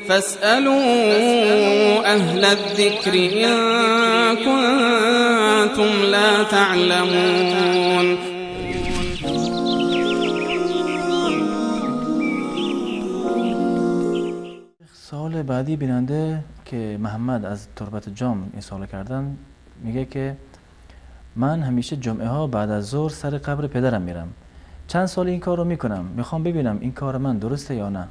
فاسألوا أهل الذكر إن كنتم لا تعلمون. سوال بعدی بیننده که محمد از تربت جام این سوال کردن میگه که من همیشه جمعه ها بعد از ظهر سر قبر پدرم میرم. چند سال این کار رو میکنم. میخوام ببینم این کار من درسته یا نه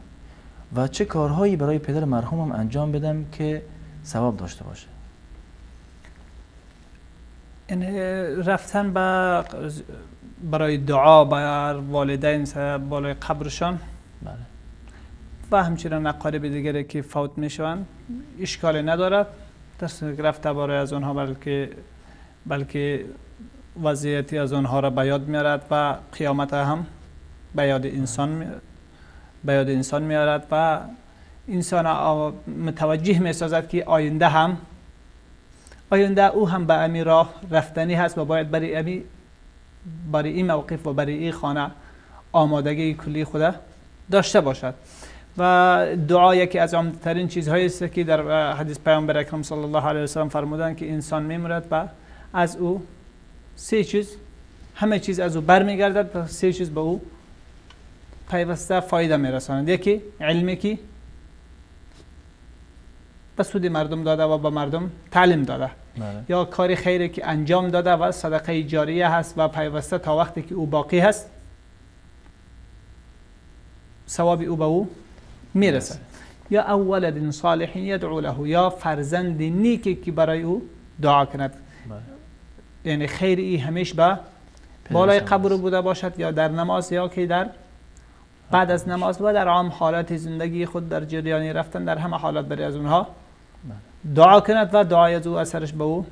و چه کارهایی برای پدر مرحومم انجام بدم که ثواب داشته باشه. این رفتن برای دعا بر والدین بالای قبرشان بله. و همچنین اقارب دیگری که فوت میشوند اشکال ندارد. دست رفته برای از آنها بلکه وضعیتی از آنها را به یاد میارد و قیامت هم به یاد انسان میارد و انسان متوجه میسازد که آینده او هم به امی راه رفتنی هست و باید برای این موقف و برای این خانه آمادگی کلی خود داشته باشد. و دعا یکی از عمده‌ترین چیزهایی است که در حدیث پیامبر اکرم صلی الله علیه و سلم فرمودند که انسان میمیرد و از او سه چیز، همه چیز از او برمیگردد و سه چیز به او پیوسته فایده میرساند. یکی علمی که به سود مردم داده و به مردم تعلیم داده، یا کاری خیری که انجام داده و صدقه جاریه هست و پیوسته تا وقتی که او باقی هست ثواب او به او میرسد. یا اولد صالح یدعو له، یا فرزند نیکی که برای او دعا کند. یعنی خیر ای همیشه به بالای قبر بوده باشد یا در نماز یا که در بعد از نماز و در عام حالات زندگی خود در جریانی رفتن در همه حالات برای از اونها دعا کند و دعای از او اثرش به او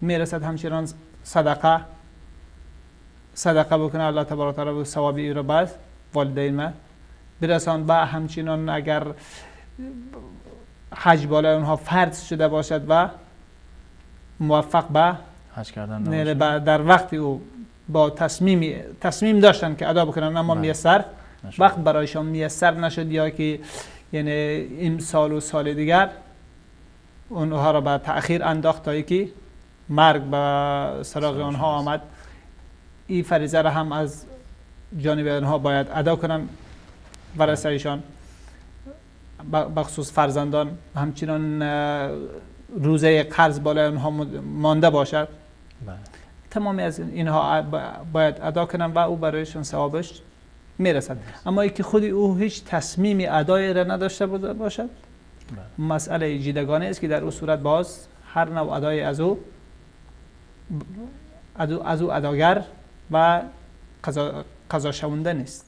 میرسد. همچنان صدقه بکنه، الله تبارک و تعالی ثواب ای را به والدین ما برسان. و همچنان اگر حج بالای اونها فرض شده باشد و موفق به حج کردن در وقتی او با تصمیم داشتن که ادا بکنن اما میسر وقت برایشان میسر نشد یا که یعنی این سال و سال دیگر اونها را به تأخیر انداخت تا که مرگ به سراغ آنها آمد، این فریضه را هم از جانب آنها باید ادا کنن ورثه ایشان بخصوص فرزندان. همچنان روزه قرض بالای آنها مانده باشد. تمامی از اینها باید ادا کنن و او برایشان ثوابش میرسد. اما ای که خود او هیچ تصمیمی ادای را نداشته باشد مسئله جیدگانه است که در او صورت باز هر نوع ادای از او اداگر و قضا شونده نیست.